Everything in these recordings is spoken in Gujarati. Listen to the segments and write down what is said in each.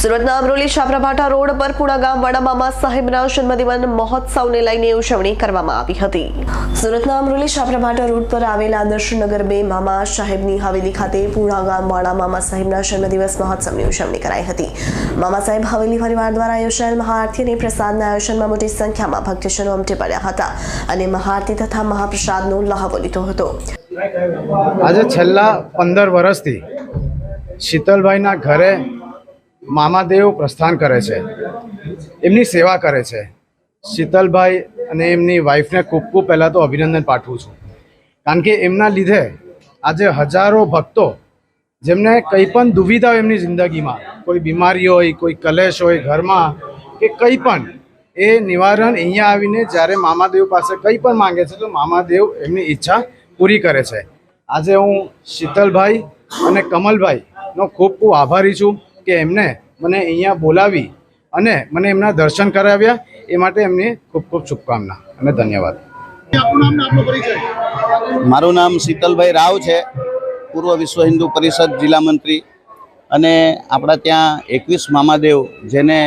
સુરતના અમરોલી છાપરાભાટા રોડ પર પુણા ગામવાળા મામા સાહેબના જન્મદિવસ મહોત્સવને લઈને ઉજવણી કરવામાં આવી હતી। સુરતના અમરોલી છાપરાભાટા રોડ પર આવેલા આદર્શનગર 2 મામા સાહેબની હવેલી ખાતે પુણા ગામવાળા મામા સાહેબના જન્મદિવસ મહોત્સવની ઉજવણી કરાઈ હતી। મામા સાહેબ હવેલી પરિવાર દ્વારા યોજાયેલ મહાઆરતી અને પ્રસાદના આયોજનમાં મોટી સંખ્યામાં ભક્તજનો ઉમટી પડ્યા હતા અને મહાઆરતી તથા મહાપ્રસાદનો લહાવો લીધો હતો। આજે છેલ્લા 15 વર્ષથી શીતલભાઈના ઘરે મામાદેવ પ્રસ્થાન કરે છે, એમની સેવા કરે છે। શીતલભાઈ અને એમની વાઈફને ખૂબ ખૂબ પહેલાં તો અભિનંદન પાઠવું છું, કારણ કે એમના લીધે આજે હજારો ભક્તો જેમને કંઈ પણ દુવિધા હોય એમની જિંદગીમાં, કોઈ બીમારી હોય, કોઈ કલેશ હોય ઘરમાં કે કંઈ પણ, એ નિવારણ અહીંયા આવીને જ્યારે મામાદેવ પાસે કંઈ પણ માંગે છે તો મામાદેવ એમની ઈચ્છા પૂરી કરે છે। આજે હું શીતલભાઈ અને કમલભાઈનો ખૂબ ખૂબ આભારી છું કે એમને મને અહીંયા બોલાવી અને મને એમના દર્શન કરાવ્યા, એ માટે એમની ખૂબ ખૂબ શુભકામના અને ધન્યવાદ। મારું નામ શીતલભાઈ રાવ છે, પૂર્વ વિશ્વ હિન્દુ પરિષદ જિલ્લા મંત્રી। અને આપણા ત્યાં 21 મામાદેવ, જેને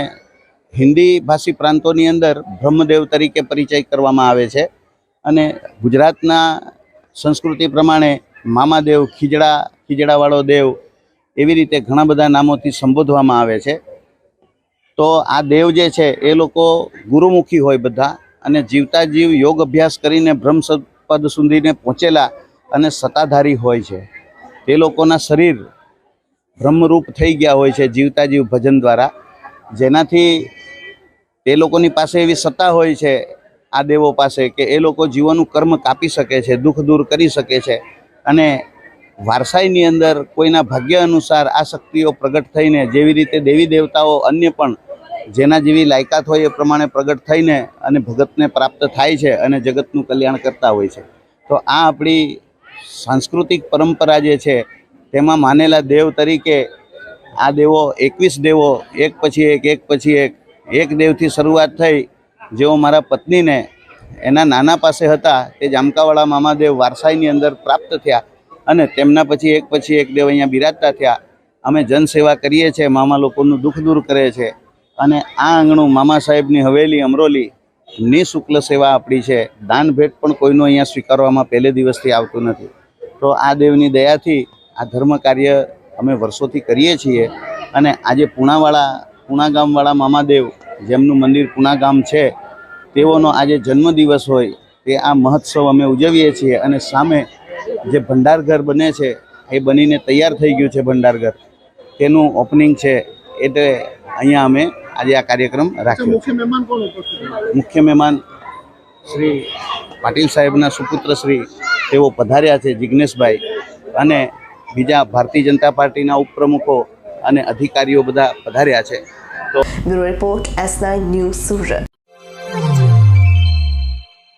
હિન્દી ભાષી પ્રાંતોની અંદર બ્રહ્મદેવ તરીકે પરિચય કરવામાં આવે છે, અને ગુજરાતના સંસ્કૃતિ પ્રમાણે મામાદેવ, ખીજડાવાળો દેવ, એવી રીતે ઘણા બધા નામોથી સંબોધવામાં આવે છે। તો આ દેવ જે છે એ લોકો ગુરુમુખી હોય બધા, અને જીવતા જીવ યોગ અભ્યાસ કરીને બ્રહ્મપદ સુધીને પહોંચેલા અને સત્તાધારી હોય છે। તે લોકોના શરીર બ્રહ્મરૂપ થઈ ગયા હોય છે જીવતા જીવ ભજન દ્વારા, જેનાથી તે લોકોની પાસે એવી સત્તા હોય છે આ દેવો પાસે કે એ લોકો જીવોનું કર્મ કાપી શકે છે, દુઃખ દૂર કરી શકે છે। અને વારસાઈની અંદર કોઈના ભાગ્ય અનુસાર આ શક્તિઓ પ્રગટ થઈને, જેવી રીતે દેવી દેવતાઓ અન્ય પણ જેના જેવી લાયકાત હોય એ પ્રમાણે પ્રગટ થઈને અને ભગતને પ્રાપ્ત થાય છે અને જગતનું કલ્યાણ કરતા હોય છે। તો આ આપણી સાંસ્કૃતિક પરંપરા જે છે તેમાં માનેલા દેવ તરીકે આ દેવો 21 દેવો એક પછી એક દેવથી શરૂઆત થઈ। જેઓ મારા પત્નીને એના નાના પાસે હતા તે જામકાવાળા મામાદેવ વારસાઈની અંદર પ્રાપ્ત થયા, અને તેમના પછી એક દેવ અહીંયા બિરાજતા થયા। અમે જનસેવા કરીએ છીએ, મામા લોકોનું દુઃખ દૂર કરે છે, અને આ આંગણું મામા સાહેબની હવેલી અમરોલી નિઃશુલ્ક સેવા આપણી છે। દાન ભેટ પણ કોઈનું અહીંયા સ્વીકારવામાં પહેલે દિવસથી આવતું નથી। તો આ દેવની દયાથી આ ધર્મ કાર્ય અમે વર્ષોથી કરીએ છીએ। અને આજે પુણા ગામવાળા મામાદેવ, જેમનું મંદિર પુણા ગામ છે, તેઓનો આજે જન્મદિવસ હોય તે આ મહોત્સવ અમે ઉજવીએ છીએ। અને સામે જે ભંડારઘર બને છે એ બનીને તૈયાર થઈ ગયું છે ભંડારઘર, તેનું ઓપનિંગ છે, એટલે અહીંયા અમે આજે આ કાર્યક્રમ રાખ્યો। મુખ્ય મહેમાન શ્રી પાટીલ સાહેબના સુપુત્ર શ્રી તેઓ પધાર્યા છે, જિગ્નેશભાઈ, અને બીજા ભારતીય જનતા પાર્ટીના ઉપપ્રમુખો અને અધિકારીઓ બધા પધાર્યા છે। તો bureau report S9 news Surat.